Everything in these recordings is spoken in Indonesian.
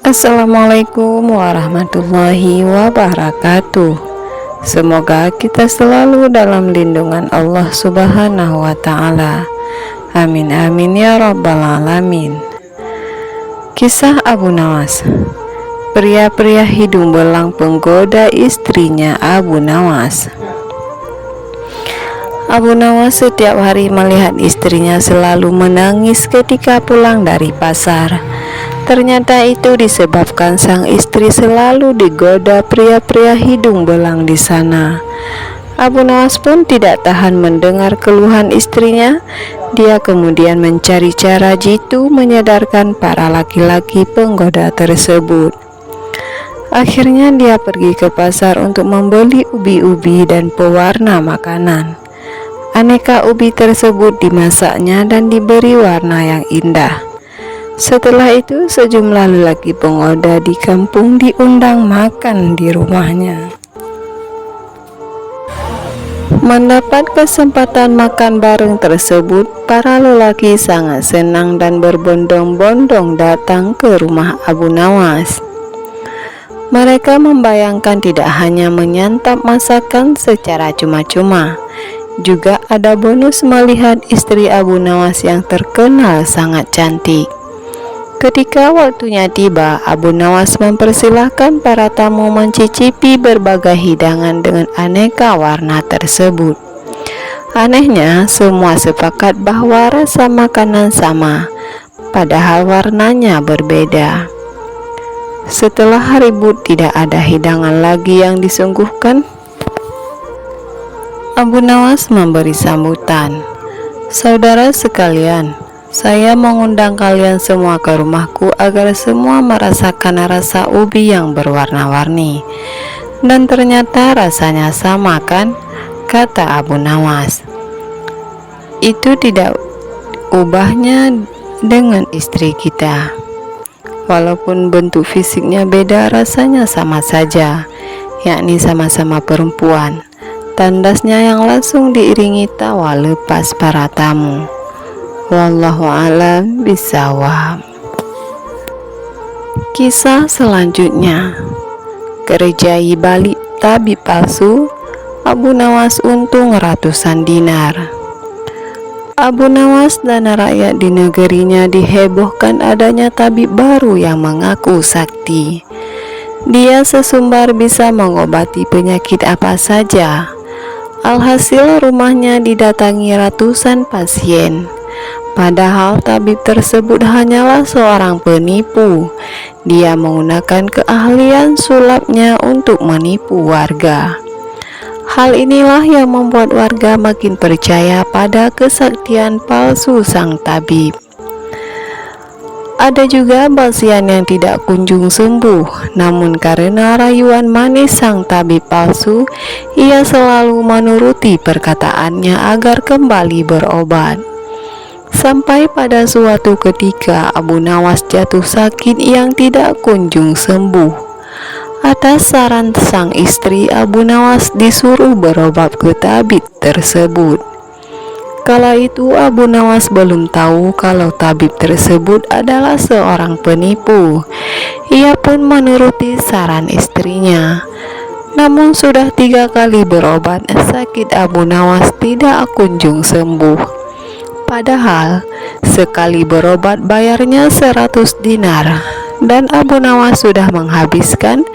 Assalamualaikum warahmatullahi wabarakatuh. Semoga kita selalu dalam lindungan Allah Subhanahu wa Ta'ala. Amin amin ya rabbal alamin. Kisah Abu Nawas. Pria-pria hidung belang penggoda istrinya Abu Nawas. Abu Nawas setiap hari melihat istrinya selalu menangis ketika pulang dari pasar. Ternyata itu disebabkan sang istri selalu digoda pria-pria hidung belang di sana. Abu Nawas pun tidak tahan mendengar keluhan istrinya. Dia kemudian mencari cara jitu menyadarkan para laki-laki penggoda tersebut. Akhirnya dia pergi ke pasar untuk membeli ubi-ubi dan pewarna makanan. Aneka ubi tersebut dimasaknya dan diberi warna yang indah. Setelah itu sejumlah lelaki penggoda di kampung diundang makan di rumahnya. Mendapat kesempatan makan bareng tersebut, para lelaki sangat senang dan berbondong-bondong datang ke rumah Abu Nawas. Mereka membayangkan tidak hanya menyantap masakan secara cuma-cuma, juga ada bonus melihat istri Abu Nawas yang terkenal sangat cantik. Ketika waktunya tiba, Abu Nawas mempersilahkan para tamu mencicipi berbagai hidangan dengan aneka warna tersebut. Anehnya, semua sepakat bahwa rasa makanan sama, padahal warnanya berbeda. Setelah ribut tidak ada hidangan lagi yang disuguhkan, Abu Nawas memberi sambutan. Saudara sekalian, saya mengundang kalian semua ke rumahku agar semua merasakan rasa ubi yang berwarna-warni. Dan ternyata rasanya sama kan? Kata Abu Nawas. Itu tidak ubahnya dengan istri kita. Walaupun bentuk fisiknya beda, rasanya sama saja, yakni sama-sama perempuan. Tandasnya yang langsung diiringi tawa lepas para tamu. Wallahu a'lam bishawab. Kisah selanjutnya. Kerjai balik tabib palsu, Abu Nawas untung ratusan dinar. Abu Nawas dan rakyat di negerinya dihebohkan adanya tabib baru yang mengaku sakti. Dia sesumbar bisa mengobati penyakit apa saja. Alhasil rumahnya didatangi ratusan pasien. Padahal tabib tersebut hanyalah seorang penipu. Dia menggunakan keahlian sulapnya untuk menipu warga. Hal inilah yang membuat warga makin percaya pada kesaktian palsu sang tabib. Ada juga pasien yang tidak kunjung sembuh, namun karena rayuan manis sang tabib palsu, ia selalu menuruti perkataannya agar kembali berobat. Sampai pada suatu ketika Abu Nawas jatuh sakit yang tidak kunjung sembuh. Atas saran sang istri, Abu Nawas disuruh berobat ke tabib tersebut. Kala itu Abu Nawas belum tahu kalau tabib tersebut adalah seorang penipu. Ia pun menuruti saran istrinya. Namun sudah 3 kali berobat, sakit Abu Nawas tidak kunjung sembuh. Padahal sekali berobat bayarnya 100 dinar, dan Abu Nawas sudah menghabiskan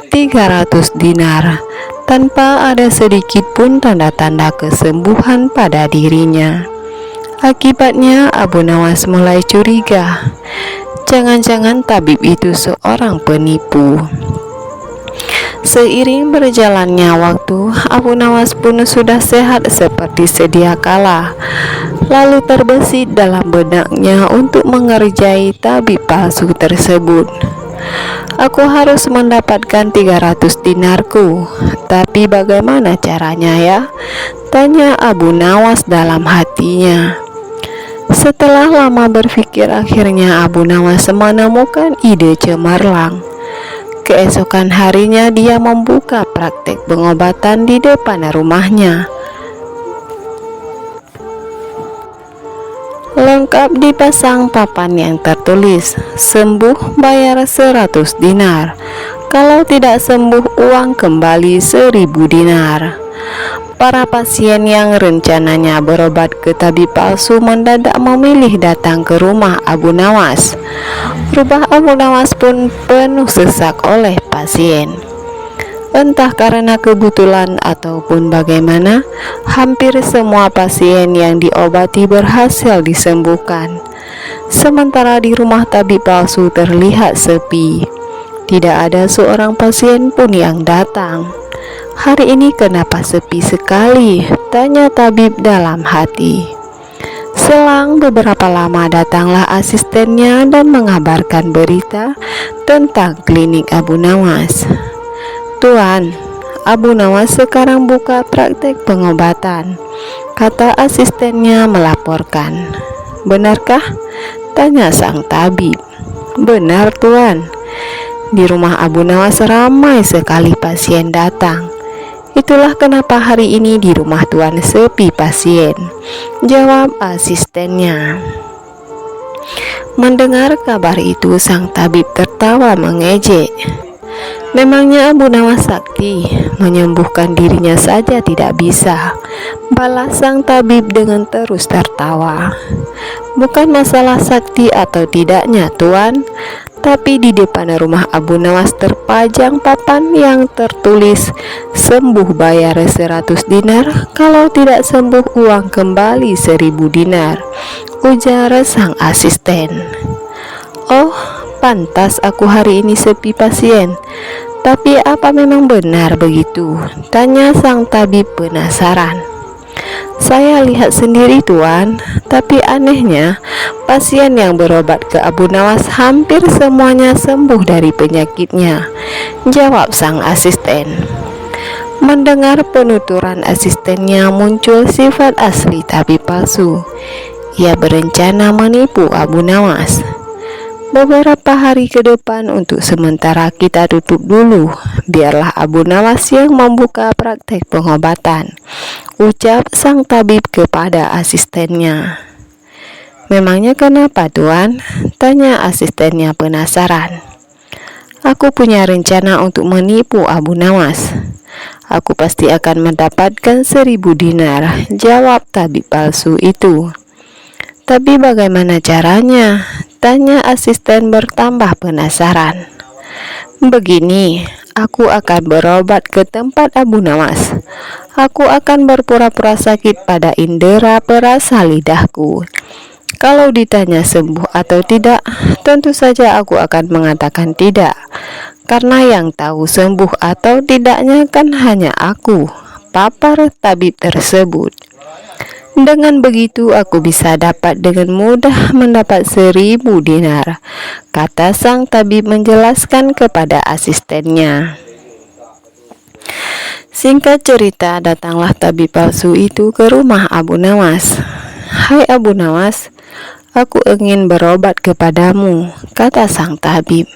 300 dinar tanpa ada sedikit pun tanda-tanda kesembuhan pada dirinya. Akibatnya Abu Nawas mulai curiga, jangan-jangan tabib itu seorang penipu. Seiring berjalannya waktu, Abu Nawas pun sudah sehat seperti sedia kala. Lalu terbesit dalam benaknya untuk mengerjai tabib palsu tersebut. Aku harus mendapatkan 300 dinarku, tapi bagaimana caranya ya? Tanya Abu Nawas dalam hatinya. Setelah lama berpikir, akhirnya Abu Nawas menemukan ide cemerlang. Keesokan harinya dia membuka praktek pengobatan di depan rumahnya. Lengkap dipasang papan yang tertulis, sembuh bayar 100 dinar. Kalau tidak sembuh, uang kembali 1000 dinar. Para pasien yang rencananya berobat ke tabib palsu mendadak memilih datang ke rumah Abu Nawas. Rumah Abu Nawas pun penuh sesak oleh pasien. Entah karena kebetulan ataupun bagaimana, hampir semua pasien yang diobati berhasil disembuhkan. Sementara di rumah tabib palsu terlihat sepi. Tidak ada seorang pasien pun yang datang. "Hari ini kenapa sepi sekali?" tanya tabib dalam hati. Selang beberapa lama datanglah asistennya dan mengabarkan berita tentang klinik Abu Nawas. "Tuan, Abu Nawas sekarang buka praktek pengobatan," kata asistennya melaporkan. "Benarkah?" tanya sang tabib. "Benar, Tuan. Di rumah Abu Nawas ramai sekali pasien datang. Itulah kenapa hari ini di rumah Tuan sepi pasien," jawab asistennya. Mendengar kabar itu, sang tabib tertawa mengejek. "Memangnya Abu Nawas sakti, menyembuhkan dirinya saja tidak bisa," balas sang tabib dengan terus tertawa. "Bukan masalah sakti atau tidaknya, Tuan, tapi di depan rumah Abu Nawas terpajang papan yang tertulis, sembuh bayar 100 dinar, kalau tidak sembuh uang kembali 1000 dinar, ujar sang asisten. "Oh, pantas aku hari ini sepi pasien. Tapi apa memang benar begitu?" tanya sang tabib penasaran. "Saya lihat sendiri, Tuan, tapi anehnya pasien yang berobat ke Abu Nawas hampir semuanya sembuh dari penyakitnya," jawab sang asisten. Mendengar penuturan asistennya, muncul sifat asli tabib palsu. Ia berencana menipu Abu Nawas. "Beberapa hari ke depan untuk sementara kita tutup dulu. Biarlah Abu Nawas yang membuka praktek pengobatan," ucap sang tabib kepada asistennya. "Memangnya kenapa, Tuan?" tanya asistennya penasaran. "Aku punya rencana untuk menipu Abu Nawas. Aku pasti akan mendapatkan 1000 dinar, jawab tabib palsu itu. "Tapi bagaimana caranya?" tanya asisten bertambah penasaran. "Begini, aku akan berobat ke tempat Abu Nawas. Aku akan berpura-pura sakit pada indera perasa lidahku. Kalau ditanya sembuh atau tidak, tentu saja aku akan mengatakan tidak, karena yang tahu sembuh atau tidaknya kan hanya aku," papar tabib tersebut. "Dengan begitu aku bisa dapat dengan mudah mendapat 1000 dinar, kata sang tabib menjelaskan kepada asistennya. Singkat cerita, datanglah tabib palsu itu ke rumah Abu Nawas. "Hai Abu Nawas, aku ingin berobat kepadamu," kata sang tabib.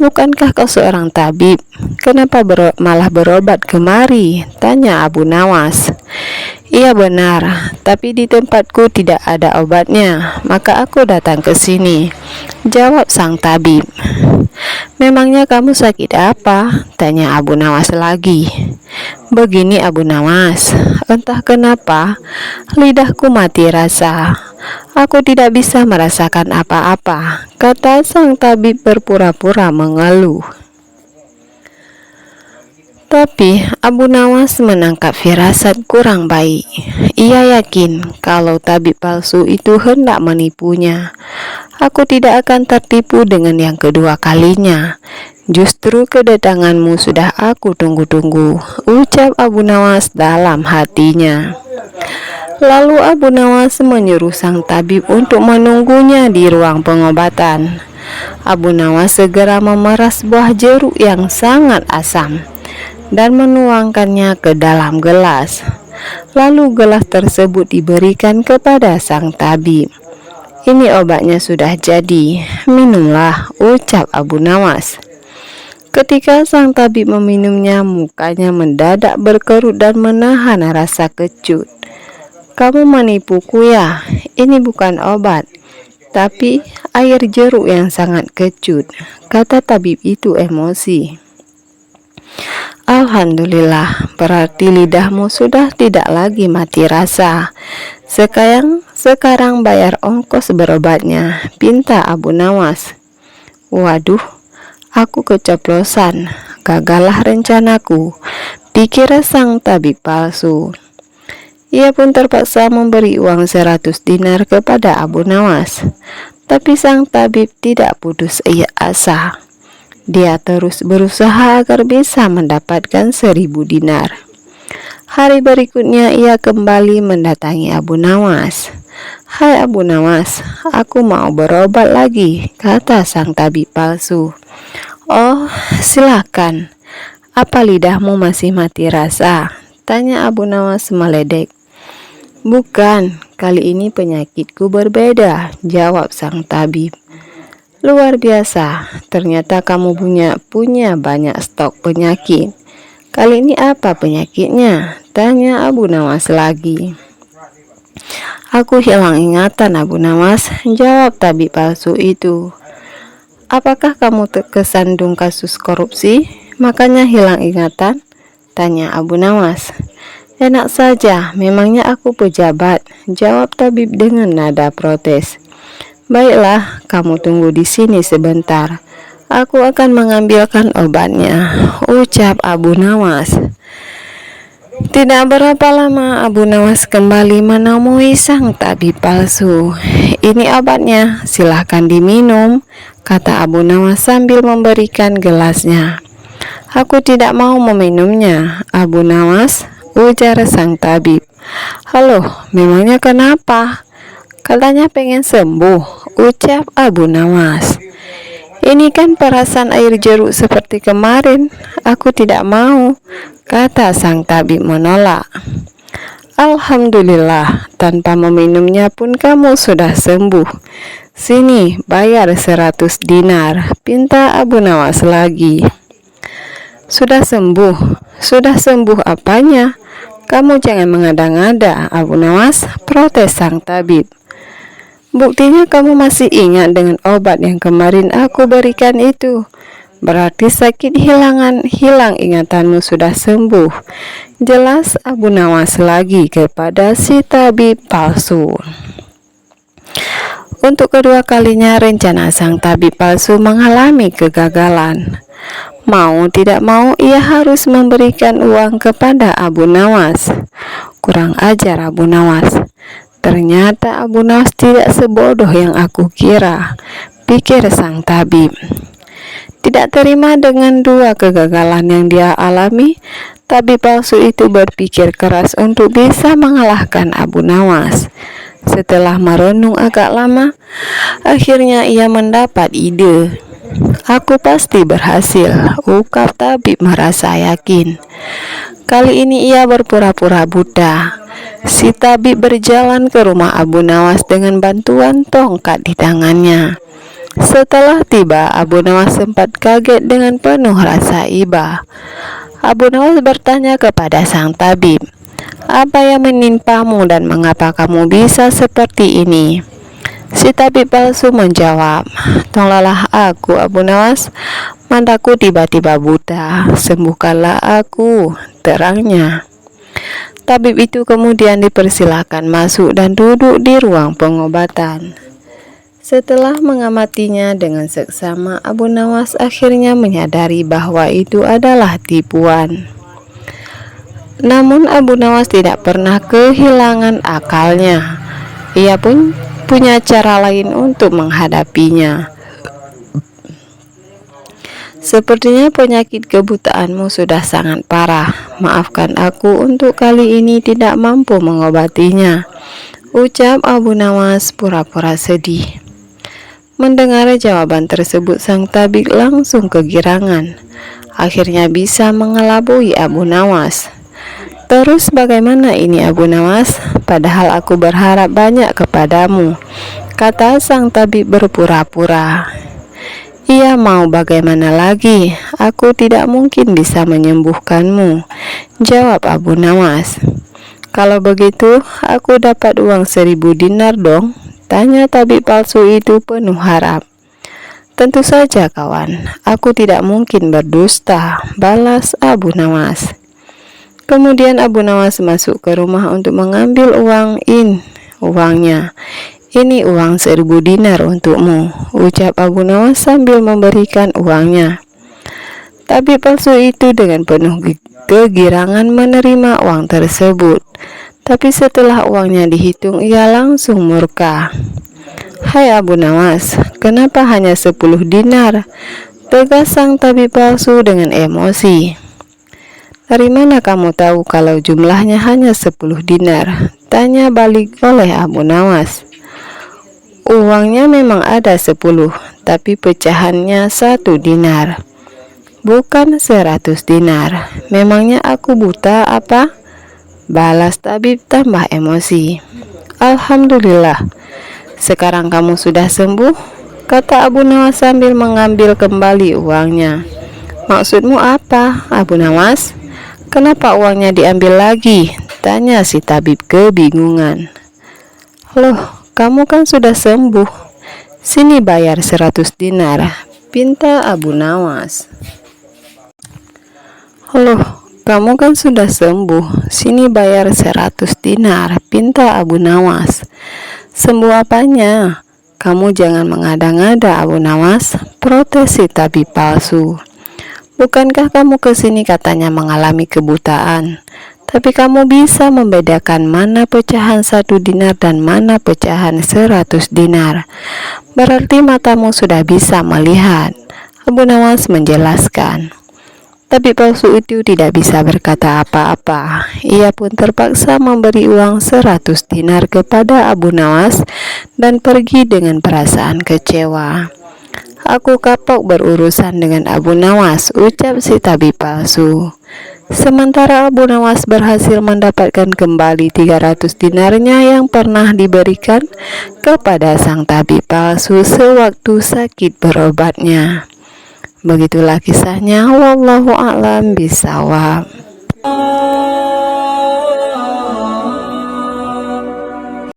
"Bukankah kau seorang tabib? Kenapa malah berobat kemari?" tanya Abu Nawas. "Iya benar, tapi di tempatku tidak ada obatnya, maka aku datang ke sini," jawab sang tabib. "Memangnya kamu sakit apa?" tanya Abu Nawas lagi. "Begini Abu Nawas, entah kenapa lidahku mati rasa. Aku tidak bisa merasakan apa-apa," kata sang tabib berpura-pura mengeluh. Tapi Abu Nawas menangkap firasat kurang baik. Ia yakin kalau tabib palsu itu hendak menipunya. "Aku tidak akan tertipu dengan yang kedua kalinya. Justru kedatanganmu sudah aku tunggu-tunggu," ucap Abu Nawas dalam hatinya. Lalu Abu Nawas menyuruh sang tabib untuk menunggunya di ruang pengobatan. Abu Nawas segera memeras buah jeruk yang sangat asam dan menuangkannya ke dalam gelas. Lalu gelas tersebut diberikan kepada sang tabib. "Ini obatnya sudah jadi, minumlah," ucap Abu Nawas. Ketika sang tabib meminumnya, mukanya mendadak berkerut dan menahan rasa kecut. Kamu menipuku ya, ini bukan obat, tapi air jeruk yang sangat kecut, kata tabib itu emosi. Alhamdulillah, berarti lidahmu sudah tidak lagi mati rasa. Sekarang bayar ongkos berobatnya, pinta Abu Nawas. Waduh, aku keceplosan, gagallah rencanaku, pikir sang tabib palsu. Ia pun terpaksa memberi uang 100 dinar kepada Abu Nawas. Tapi sang tabib tidak putus asa. Dia terus berusaha agar bisa mendapatkan 1000 dinar. Hari berikutnya ia kembali mendatangi Abu Nawas. Hai Abu Nawas, aku mau berobat lagi, kata sang tabib palsu. Oh, silakan. Apa lidahmu masih mati rasa? Tanya Abu Nawas meledek. Bukan, kali ini penyakitku berbeda, jawab sang tabib. Luar biasa, ternyata kamu punya banyak stok penyakit. Kali ini apa penyakitnya? Tanya Abu Nawas lagi. Aku hilang ingatan Abu Nawas, jawab tabib palsu itu. Apakah kamu kesandung kasus korupsi, makanya hilang ingatan? Tanya Abu Nawas. Enak saja, memangnya aku pejabat, jawab tabib dengan nada protes. Baiklah, kamu tunggu di sini sebentar. Aku akan mengambilkan obatnya, ucap Abu Nawas. Tidak berapa lama Abu Nawas kembali menemui sang tabib palsu. Ini obatnya, silahkan diminum, kata Abu Nawas sambil memberikan gelasnya. Aku tidak mau meminumnya, Abu Nawas, ujar sang tabib. Halo, memangnya kenapa? Katanya pengen sembuh, ucap Abu Nawas. Ini kan perasan air jeruk seperti kemarin, aku tidak mau, kata sang tabib menolak. Alhamdulillah, tanpa meminumnya pun kamu sudah sembuh. Sini, bayar 100 dinar, pinta Abu Nawas lagi. Sudah sembuh apanya? Kamu jangan mengada-ngada, Abu Nawas, protes sang tabib. Buktinya kamu masih ingat dengan obat yang kemarin aku berikan itu. Berarti sakit hilang ingatanmu sudah sembuh, jelas Abu Nawas lagi kepada si tabib palsu. Untuk kedua kalinya rencana sang tabib palsu mengalami kegagalan. Mau tidak mau ia harus memberikan uang kepada Abu Nawas. Kurang ajar Abu Nawas. Ternyata Abu Nawas tidak sebodoh yang aku kira, pikir sang tabib. Tidak terima dengan dua kegagalan yang dia alami, tabib palsu itu berpikir keras untuk bisa mengalahkan Abu Nawas. Setelah merenung agak lama, akhirnya ia mendapat ide. Aku pasti berhasil, ungkap tabib merasa yakin. Kali ini ia berpura-pura buta. Si tabib berjalan ke rumah Abu Nawas dengan bantuan tongkat di tangannya. Setelah tiba, Abu Nawas sempat kaget dengan penuh rasa iba. Abu Nawas bertanya kepada sang tabib, apa yang menimpamu dan mengapa kamu bisa seperti ini? Si tabib palsu menjawab, tolonglah aku Abu Nawas, mataku tiba-tiba buta, sembuhkanlah aku, terangnya. Tabib itu kemudian dipersilakan masuk dan duduk di ruang pengobatan. Setelah mengamatinya dengan seksama, Abu Nawas akhirnya menyadari bahwa itu adalah tipuan. Namun Abu Nawas tidak pernah kehilangan akalnya. Ia pun punya cara lain untuk menghadapinya. Sepertinya penyakit kebutaanmu sudah sangat parah. Maafkan aku untuk kali ini tidak mampu mengobatinya, ucap Abu Nawas pura-pura sedih. Mendengar jawaban tersebut, sang tabib langsung kegirangan. Akhirnya bisa mengelabui Abu Nawas. Terus bagaimana ini Abu Nawas? Padahal aku berharap banyak kepadamu, kata sang tabib berpura-pura. Ia mau bagaimana lagi? Aku tidak mungkin bisa menyembuhkanmu, jawab Abu Nawas. Kalau begitu, aku dapat uang 1.000 dinar dong? Tanya tabib palsu itu penuh harap. Tentu saja kawan, aku tidak mungkin berdusta, balas Abu Nawas. Kemudian Abu Nawas masuk ke rumah untuk mengambil uangnya. Ini uang 1.000 dinar untukmu, ucap Abu Nawas sambil memberikan uangnya. Tabib palsu itu dengan penuh kegirangan menerima uang tersebut. Tapi setelah uangnya dihitung, ia langsung murka. Hai Abu Nawas, kenapa hanya 10 dinar? Tegas sang tabib palsu dengan emosi. Dari mana kamu tahu kalau jumlahnya hanya 10 dinar? Tanya balik oleh Abu Nawas. Uangnya memang ada 10, tapi pecahannya 1 dinar. Bukan 100 dinar. Memangnya aku buta apa? Balas tabib tambah emosi. Alhamdulillah, sekarang kamu sudah sembuh, kata Abu Nawas sambil mengambil kembali uangnya. Maksudmu apa, Abu Nawas? Kenapa uangnya diambil lagi? Tanya si tabib kebingungan. Loh, kamu kan sudah sembuh. Sini bayar 100 dinar, pinta Abu Nawas. Loh, kamu kan sudah sembuh. Sini bayar 100 dinar, pinta Abu Nawas. Sembuh apanya? Kamu jangan mengada-ngada Abu Nawas, protes si tabib palsu. Bukankah kamu kesini katanya mengalami kebutaan? Tapi kamu bisa membedakan mana pecahan 1 dinar dan mana pecahan 100 dinar. Berarti matamu sudah bisa melihat, Abu Nawas menjelaskan. Tapi palsu itu tidak bisa berkata apa-apa. Ia pun terpaksa memberi uang 100 dinar kepada Abu Nawas dan pergi dengan perasaan kecewa. Aku kapok berurusan dengan Abu Nawas, ucap si tabib palsu. Sementara Abu Nawas berhasil mendapatkan kembali 300 dinarnya yang pernah diberikan kepada sang tabib palsu sewaktu sakit berobatnya. Begitulah kisahnya, wallahu a'lam bishawab.